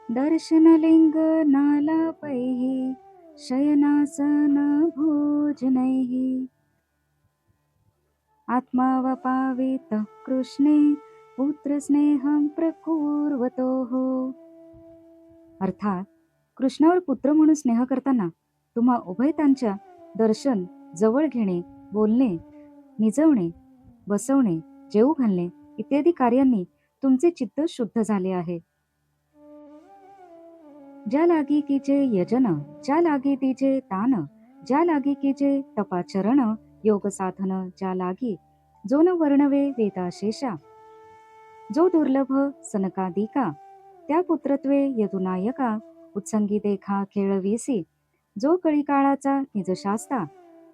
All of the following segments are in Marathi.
दर्शनलिंग नालापैः शयनासन भोजनैः आत्मावपावेतः कृष्णे पुत्रस्नेहं प्रकुर्वतोः. अर्थात कृष्णावर पुत्र म्हणून स्नेह करताना तुम्हा उभयतांच्या दर्शन, जवळ घेणे, बोलणे, निजवणे, बसवणे, जेवू घालणे इत्यादी कार्यांनी तुमचे चित्त शुद्ध झाले आहे. ज्या लागी कीचे यजन, ज्या लागी तिचे तान, ज्या लागी कीचे तपाचरण, योग साधन ज्या लागी, जो न वर्णवे वेदाशेषा, जो दुर्लभ सनकादिका, त्या पुत्रत्वे यदुनायका, उत्संगी देखा खेळवीसी, जो कळीकाळाचा निजशास्ता,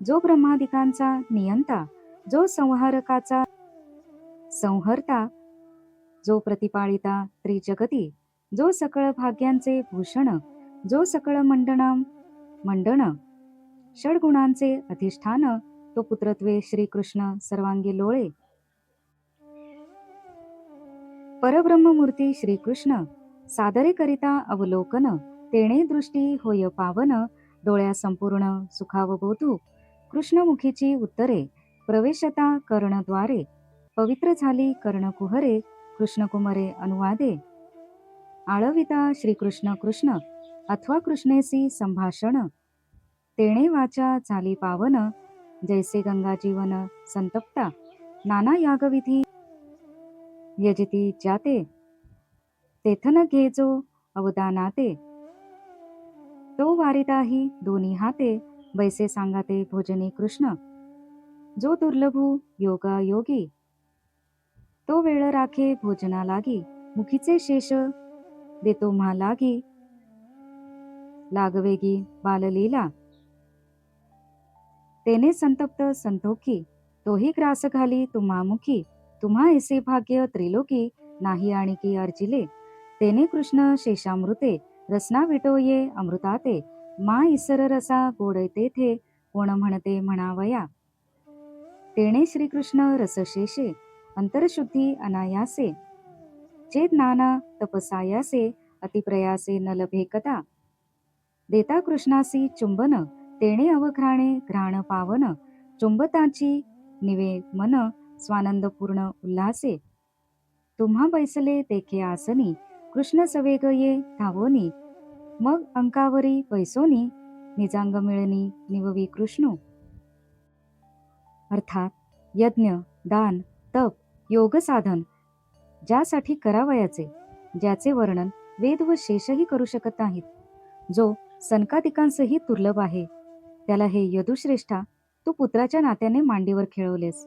जो ब्रह्मादिकांचा नियंता, जो संहारकाचा संहर्ता, जो प्रतिपाळिता त्रिजगती, जो सकळ भाग्यांचे भूषण, जो सकळ मंडण, षडगुणांचे अधिष्ठान, तो पुत्रत्वे श्रीकृष्ण सर्वांगी लोळे. परब्रह्ममूर्ती श्रीकृष्ण सादरे करिता अवलोकन, तेणे दृष्टी होय पावन, डोळ्या संपूर्ण सुखावबोधू, कृष्णमुखीची उत्तरे, प्रवेशता कर्णद्वारे, पवित्र झाली कर्णकुहरे, कृष्णकुमरे अनुवादे, आळविता श्रीकृष्ण कृष्ण, अथवा कृष्णेसी संभाषण, तेणे वाचा झाली पावन, जैसे गंगा जीवन संतप्ता, नाना यागविधी यजती जाते, तेथन घेजो अवदानाते, तो वारिताही दोन्ही हाते, बैसे सांगाते भोजनी कृष्ण, जो दुर्लभू योगा योगी, तो वेळ राखे भोजना लागी, मुखीचे शेष देतो म्हा लागी, लागवेगी बाललीला, तेने संतप्त संतोखी, तोही ग्रास घाली तुम्हा मुखी, तुम्हा ऐसे भाग्य त्रिलोकी, नाही आणिकी अर्जिले, तेने कृष्ण शेषामृते, रसना विटोये अमृताते, मा इसर रसा गोड तेथे, कोण म्हणते म्हणावया, तेणे श्रीकृष्ण रसशेषे, अंतरशुद्धी अनायासे, जे ज्ञाना तपसायासे, अतिप्रयासे न लभे कदा, देता कृष्णासी चुंबन, तेणे अवघ्राणे घ्राण पावन, चुंबताची निवे मन, स्वानंदपूर्ण उल्हासे, तुम्हा बैसले देखे आसनी, कृष्ण सवेग ये धावोनी, मग अंकावरी बैसोनी, निजांग मिळणी निववी कृष्ण. अर्थात यज्ञ, दान, तप, योग साधन ज्यासाठी करावयाचे, ज्याचे वर्णन वेद व शेषही करू शकत नाहीत, जो सनकादिकांसही दुर्लभ आहे, त्याला हे यदुश्रेष्ठा तू पुत्राच्या नात्याने मांडीवर खेळवलेस.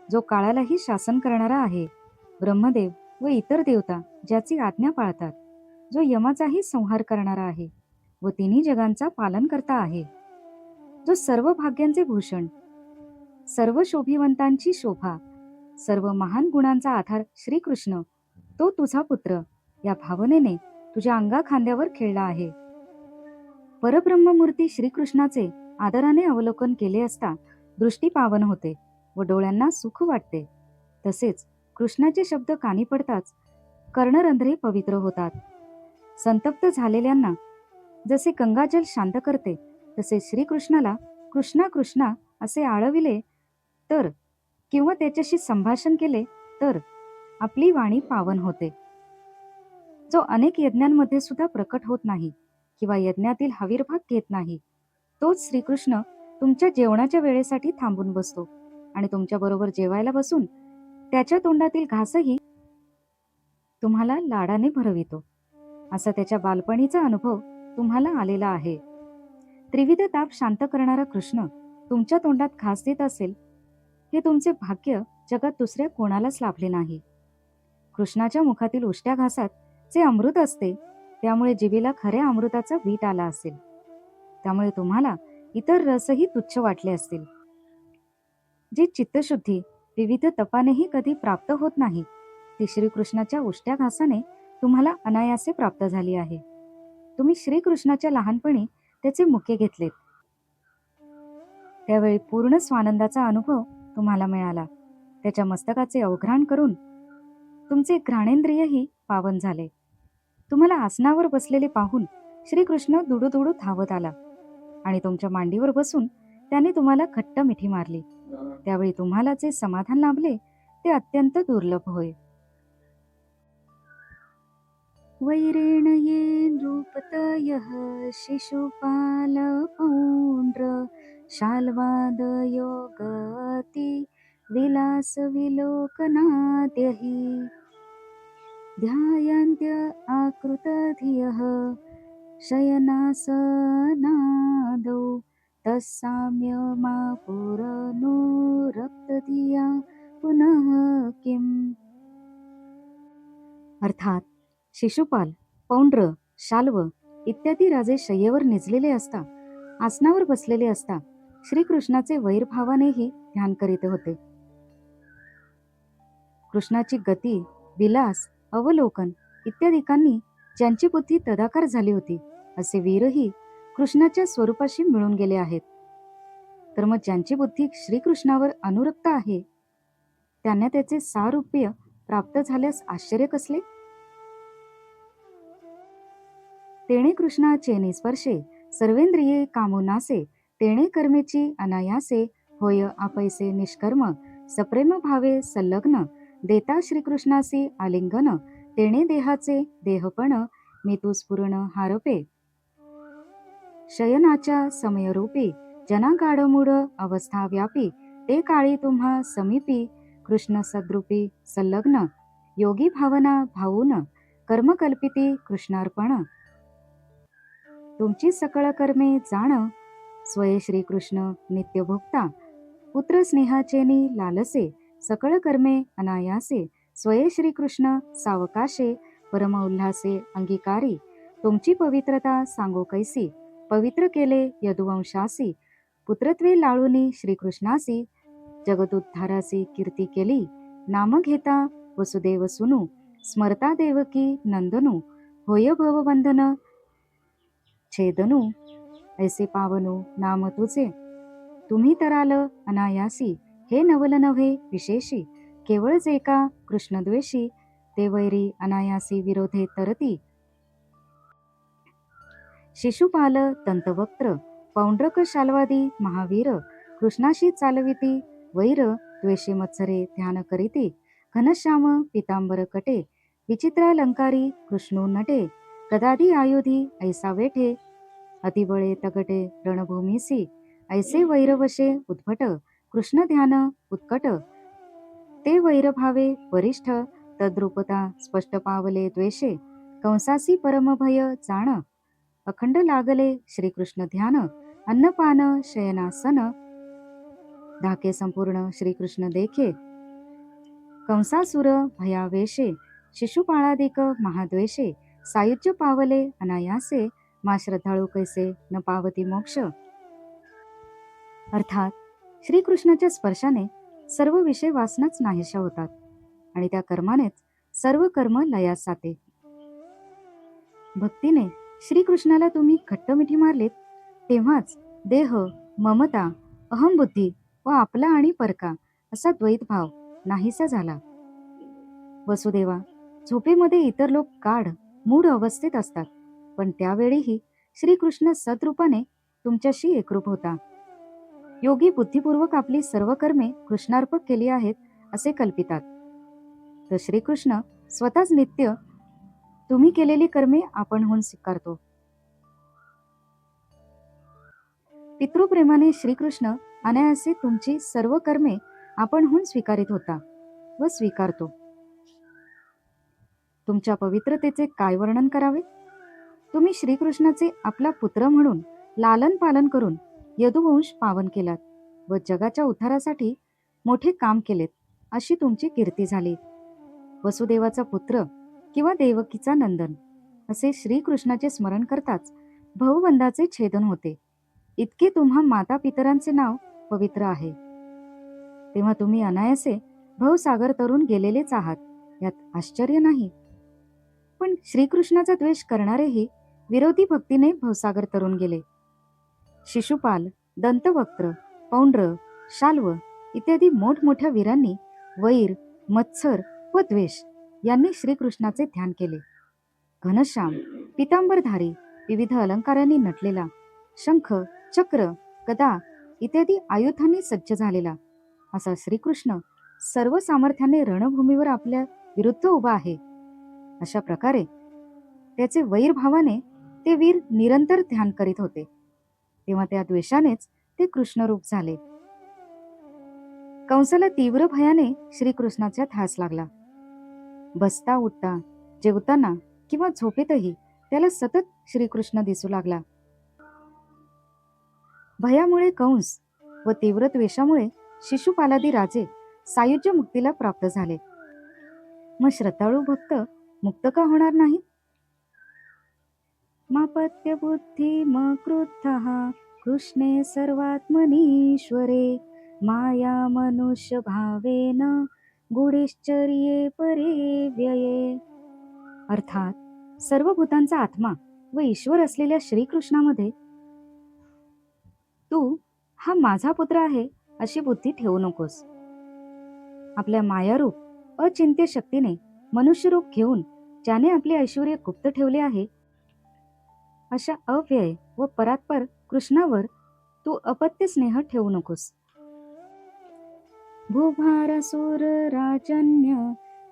जो काळालाही शासन करणारा आहे, ब्रह्मदेव व इतर देवता ज्याची आज्ञा पाळतात, जो यमाचाही संहार करणारा आहे व तिन्ही जगांचा पालन करता आहे, जो सर्व भाग्यांचे भूषण, सर्व शोभिवंतांची शोभा, सर्व महान गुणांचा आधार श्रीकृष्ण, तो तुझा पुत्र या भावनेने तुझ्या अंगा खांद्यावर खेळला आहे. परब्रह्ममूर्ती श्रीकृष्णाचे आदराने अवलोकन केले असता दृष्टी पावन होते व डोळ्यांना सुख वाटते. तसेच कृष्णाचे शब्द कानी पडताच कर्णरंध्रे पवित्र होतात. संतप्त झालेल्यांना जसे गंगाजल शांत करते, तसे श्रीकृष्णाला कृष्णा कृष्णा असे आळविले तर, किंवा त्याच्याशी संभाषण केले तर आपली वाणी पावन होते. जो अनेक यज्ञांमध्ये सुद्धा प्रकट होत नाही किंवा यज्ञातील हविर्भाग घेत नाही, तोच श्रीकृष्ण तुमच्या जेवणाच्या वेळेसाठी थांबून बसतो आणि तुमच्या बरोबर जेवायला बसून त्याच्या तोंडातील घासही तुम्हाला लाडाने भरवितो. असा त्याच्या बालपणीचा अनुभव तुम्हाला आलेला आहे. त्रिविध ताप शांत करणारा कृष्ण तुमच्या तोंडात घास देत असेल, हे तुमचे भाग्य जगात दुसऱ्या कोणालाच लाभले नाही. कृष्णाच्या मुखातील उष्ट्या घासात जे अमृत असते, त्यामुळे जिभेला खऱ्या अमृताचा वीट आला असेल. त्यामुळे तुम्हाला इतर रसही तुच्छ वाटले असतील. जी चित्तशुद्धी विविध तपानेही कधी प्राप्त होत नाही, ती श्रीकृष्णाच्या उष्ट्या घासाने तुम्हाला अनायासे प्राप्त झाली आहे. तुम्ही श्रीकृष्णाच्या लहानपणी त्याचे मुके घेतलेत, त्यावेळी पूर्ण स्वानंदाचा अनुभव तुम्हाला मिळाला. त्याच्या मस्तकाचे अवघ्राण करून तुमचे घ्राणेंद्रियही पावन झाले. तुम्हाला आसनावर बसलेले पाहून श्रीकृष्ण दुडू धावत आला आणि तुमच्या मांडीवर बसून त्याने तुम्हाला घट्ट मिठी मारली. त्यावेळी तुम्हाला जे समाधान लाभले ते अत्यंत दुर्लभ होय. वैरेण ये नृपतयः शिशुपाल पौंड्र शाल्वादयो गती विलास विलोकनाद्यहि ध्यायन्त्य आकृतधियः शयनासनादौ तत्साम्यमापुरनुरक्तधिया पुनः किम. अर्थात शिशुपाल, पौंड्र, शाल्व इत्यादी राजे शय्येवर निजलेले असता, आसनावर बसलेले असता श्रीकृष्णाचे वैरभावानेही ध्यान करीत होते. कृष्णाची गती, विलास, अवलोकन इत्यादिकांनी ज्यांची बुद्धी तदाकार झाली होती असे वीरही कृष्णाच्या स्वरूपाशी मिळून गेले आहेत. तर मग ज्यांची बुद्धी श्रीकृष्णावर अनुरक्त आहे त्यांना त्याचे सारूप्य प्राप्त झाल्यास आश्चर्य कसले. तेणे कृष्णाचे निस्पर्शे सर्वेंद्रिये कामोनासे तेणे कर्मेची अनायासे होय आपैसे निष्कर्म सप्रेम भावे संलग्न देता श्रीकृष्णासी आलिंगन तेणे देहाचे देहपण मी तू स्फुरण हारपे. शयनाच्या समयरूपी जना गाढमूढ अवस्था व्यापी ते काळी तुम्हा समीपी कृष्ण सद्रूपी संलग्न योगी भावना भावून कर्मकल्पिती कृष्णार्पण. तुमची सकळ कर्मे जाण स्वये श्रीकृष्ण नित्यभोक्ता पुत्र स्नेहाचेनी लालसे सकळ कर्मे अनायासे स्वये श्रीकृष्ण सावकाशे परम उल्हासे अंगीकारी. तुमची पवित्रता सांगो कैसी पवित्र केले यदुवंशासी पुत्रत्वे लाळुनी श्रीकृष्णासी जगदुद्धारासी कीर्ती केली नाम घेता वसुदेव सुनू स्मरता देवकी नंदनू होय भवबंधन छेदनू ऐसे पावनू नाम तुझे तुम्ही तराल अनायासी हे नवल नव्हे विशेषी केवळ जे का कृष्णद्वेषी ते वैरी अनायासी विरोधे तरती. शिशुपाल दंतवक्त्र पौंड्रक शाल्वादी महावीर कृष्णाशी चालविती वैर द्वेषे मत्सरे ध्यान करीती घनश्याम पितांबर कटे विचित्रालंकारी कृष्णो नटे कदादी आयुधी ऐसा वेठे अतिबळे तगटे रणभूमीसी ऐसे वैरवशे उद्भट कृष्ण ध्यान उत्कट ते वैरभावे वरिष्ठ तद्रूपता स्पष्ट पावले द्वेषे कंसासी परमभय जाण अखंड लागले श्रीकृष्ण ध्यान अन्नपान शयनासन धाके संपूर्ण श्रीकृष्ण देखे कंसासुर भयावेशे शिशुपाळादिक महाद्वेषे सायुज्य पावले अनायासे मा श्रद्धाळू कैसे न पावती मोक्ष. अर्थात श्रीकृष्णाच्या स्पर्शाने सर्व विषय वासनाच नाहीशा होतात आणि त्या कर्मानेच सर्व कर्म लयास जाते. भक्तीने श्रीकृष्णाला तुम्ही घट्ट मिठी मारलीत तेव्हाच देह, ममता, अहमबुद्धी व आपला आणि परका असा द्वैत भाव नाहीसा झाला. वसुदेवा, झोपेमध्ये इतर लोक गाढ मूढ अवस्थेत असतात, पण त्यावेळीही श्रीकृष्ण सद्रूपाने तुमच्याशी एकरूप होता. योगी बुद्धिपूर्वक आपली सर्व कर्मे कृष्णार्पक केली आहेत असे कल्पितात, तर श्रीकृष्ण स्वतःच नित्य तुम्ही केलेली कर्मे आपणहून स्वीकारतो. पितृप्रेमाने श्रीकृष्ण अनायासे तुमची सर्व कर्मे आपणहून स्वीकारित होता व स्वीकारतो. तुमच्या पवित्रतेचे काय वर्णन करावे. तुम्ही श्रीकृष्णाचे आपला पुत्र म्हणून लालन पालन करून यदुवंश पावन केलात व जगाच्या उद्धारासाठी मोठे काम केलेत अशी तुमची कीर्ती झाली. वसुदेवाचा पुत्र किंवा देवकीचा नंदन असे श्रीकृष्णाचे स्मरण करताच भवबंधाचे छेदन होते. इतके तुम्हा माता पितरांचे नाव पवित्र आहे, तेव्हा तुम्ही अनायासे भवसागर तरून गेलेलेच आहात यात आश्चर्य नाही. पण श्रीकृष्णाचा द्वेष करणारेही विरोधी भक्तीने भवसागर तरून गेले. शिशुपाल, दंतवक्त्र, पौंड्र, शाल्व इत्यादी मोठमोठ्या वीरांनी वैर, मत्सर व द्वेष यांनी श्रीकृष्णाचे ध्यान केले. घनश्याम पितांबरधारी विविध अलंकारांनी नटलेला, शंख, चक्र, गदा इत्यादी आयुधांनी सज्ज झालेला असा श्रीकृष्ण सर्व सामर्थ्याने रणभूमीवर आपल्या विरुद्ध उभा आहे. अशा प्रकारे त्याचे वैरभावाने ते वीर निरंतर ध्यान करीत होते. तेव्हा त्या द्वेषानेच ते कृष्णरूप झाले. कंसाला तीव्र भयाने श्रीकृष्णाचा ध्यास लागला. बसता उठता, जेवताना किंवा झोपेतही त्याला सतत श्रीकृष्ण दिसू लागला. भयामुळे कंस व तीव्र द्वेषामुळे शिशुपालादी राजे सायुज्य मुक्तीला प्राप्त झाले. मग श्रद्धाळू भक्त मुक्त का होणार नाही? मापत्य बुद्धी म क्रुद्धः कृष्णे सर्वात्मनीश्वरे माया मनुष्य भावेन गुढेश्चर्ये परे व्यये. अर्थात सर्व भूतांचा आत्मा व ईश्वर असलेल्या श्रीकृष्णामध्ये तू हा माझा पुत्र आहे अशी बुद्धी ठेवू नकोस. आपल्या मायारूप अचिंत्य शक्तीने मनुष्यरूप घेऊन ज्याने आपले ऐश्वर्य गुप्त ठेवले आहे अशा अव्यय व परात्पर कृष्णावर तू अपत्य स्नेह ठेवू नकोस. भूभारसुर राजन्य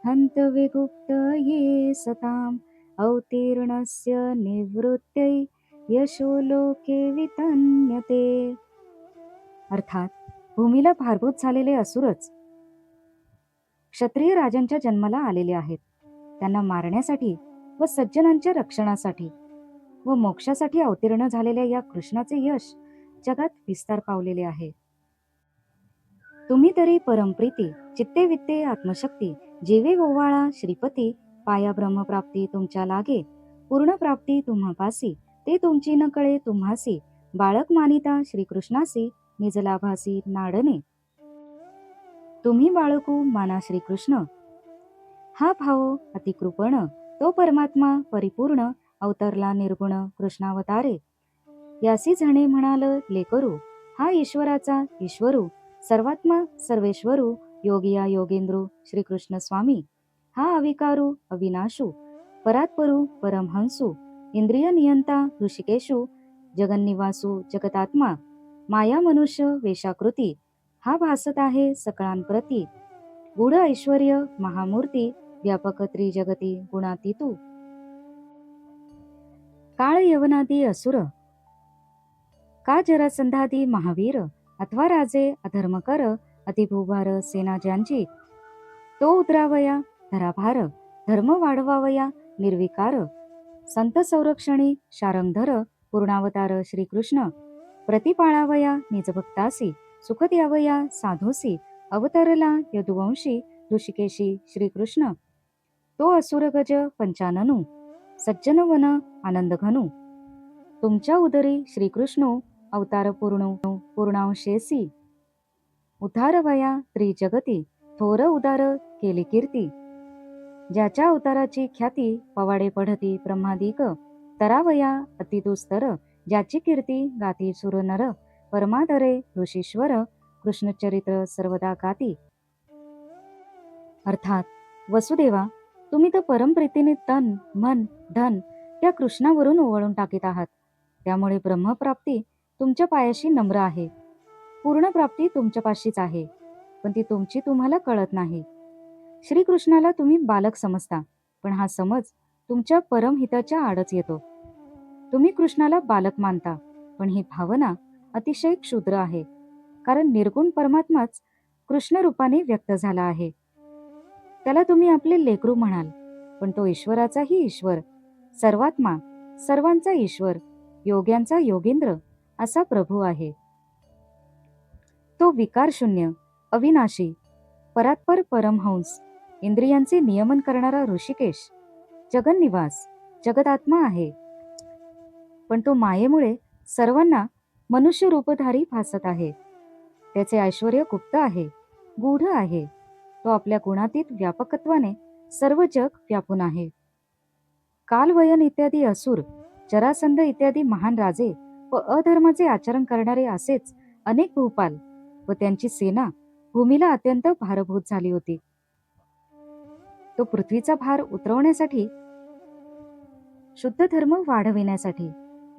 हंत विगुप्त ये सताम अवतीर्णस्य निवृत्त्यै यशो लोके वितन्यते. अर्थात भूमीला भारभूत झालेले असुरच क्षत्रिय राजांच्या जन्माला आलेले आहेत. त्यांना मारण्यासाठी व सज्जनांच्या रक्षणासाठी व मोक्षासाठी अवतीर्ण झालेल्या या कृष्णाचे यश जगात विस्तार पावलेले आहे. तुम्ही तरी परमप्रीती चित्ते वित्ते आत्मशक्ती जीवे ओवाळा श्रीपती पाया ब्रह्मप्राप्ती तुमच्या लागे पूर्ण प्राप्ती तुम्हापासी ते तुमची न कळे तुम्हासी बाळक मानिता श्रीकृष्णासी निजलाभासी नाडणे. तुम्ही बाळकू माना श्रीकृष्ण हा भाव अतिकृपण तो परमात्मा परिपूर्ण अवतरला निर्गुण कृष्णावतारे. यासी जणे म्हणाल लेकरू हा ईश्वराचा ईश्वरू सर्वात्मा सर्वेश्वरू योगिया योगेंद्रू श्रीकृष्ण स्वामी हा अविकारू अविनाशू परात्परू परमहंसू इंद्रिय नियंता ऋषिकेशू जगन्निवासू जगतात्मा माया मनुष्य वेशाकृती हा भासत आहे सकळांप्रती गूढ ऐश्वर्य महामूर्ती व्यापक त्रिजगती गुणातीतू. काळ यवनादी असुर का जरासंधादी महावीर अथवा राजे अधर्मकर अतिभूभार सेना ज्यांची तो उतरावया धराभार धर्म वाढवावया निर्विकार संत संरक्षणी शारंगधर पूर्णावतार श्रीकृष्ण प्रतिपाळावया निजभक्तासी सुख द्यावया साधूसी अवतरला यदुवंशी ऋषिकेशी श्रीकृष्ण तो असुरगज पंचाननू सज्जन वन आनंद घनू तुमच्या उदरी श्रीकृष्ण अवतार पूर्णांशेसी उद्धारवया त्रिजगती थोर उदार केली कीर्ती ज्याच्या अवताराची ख्याती पवाडे पढती ब्रह्मादिक तरावया अतिदुस्तर ज्याची कीर्ती गाती सुर नर परमादरे ऋषीश्वर कृष्णचरित्र सर्वदा गाती. अर्थात वसुदेवा तुम्ही तर परमप्रीतीने तन मन धन त्या कृष्णावरून ओवाळून टाकीत आहात. त्यामुळे ब्रह्मप्राप्ती तुमच्या पायाशी नम्र आहे. पूर्ण प्राप्ती तुमच्यापाशीच आहे, पण ती तुमची तुम्हाला कळत नाही. श्रीकृष्णाला तुम्ही बालक समजता, पण हा समज तुमच्या परमहिताच्या आडच येतो. तुम्ही कृष्णाला बालक मानता, पण ही भावना अतिशय क्षुद्र आहे, कारण निर्गुण परमात्माच कृष्ण रूपाने व्यक्त झाला आहे. त्याला तुम्ही आपले लेकरू म्हणाल, पण तो ईश्वराचाही ईश्वर सर्वात्मा सर्वांचा ईश्वर योग्यांचा योगेंद्र असा प्रभू आहे. तो विकारशून्य अविनाशी परात्पर परमहंस इंद्रियांचे नियमन करणारा ऋषिकेश जगन्निवास जगदात्मा आहे. पण तो मायेमुळे सर्वांना मनुष्य रूपधारी भासत आहे. त्याचे ऐश्वर्य गुप्त आहे, गूढ आहे. तो आपल्या गुणातीत व्यापकत्वाने सर्व जग व्यापून आहे. कालवयन इत्यादी असुर जरासंध इत्यादी महान राजे व अधर्माचे आचरण करणारे असेच अनेक भूपाल व त्यांची सेना भूमीला अत्यंत भारभूत झाली होती. तो पृथ्वीचा भार उतरवण्यासाठी शुद्ध धर्म वाढविण्यासाठी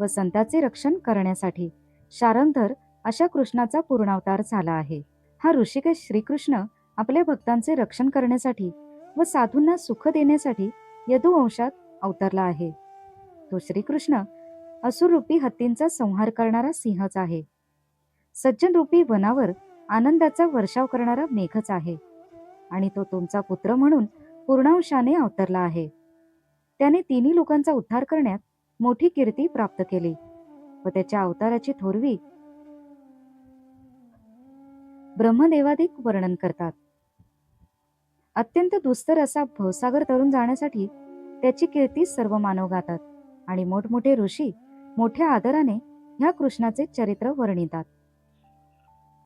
व संतांचे रक्षण करण्यासाठी शारंगधर अशा कृष्णाचा पूर्णावतार झाला आहे. हा ऋषिकेश श्रीकृष्ण आपल्या भक्तांचे रक्षण करण्यासाठी व साधूंना सुख देण्यासाठी यदुवंशात अवतरला आहे. तो श्रीकृष्ण असुररूपी हत्तींचा संहार करणारा सिंहच आहे. सज्जन रूपी वनावर आनंदाचा वर्षाव करणारा मेघच आहे आणि तो तुमचा पुत्र म्हणून पूर्णांशाने अवतरला आहे. त्याने तिन्ही लोकांचा उद्धार करण्यात मोठी कीर्ती प्राप्त केली व त्याच्या अवताराची थोरवी ब्रह्मदेवादिक वर्णन करतात. अत्यंत दुस्तर असा भवसागर तरून जाण्यासाठी त्याची कीर्ती सर्व मानव गातात आणि मोठमोठे ऋषी मोठ्या आदराने ह्या कृष्णाचे चरित्र वर्णितात.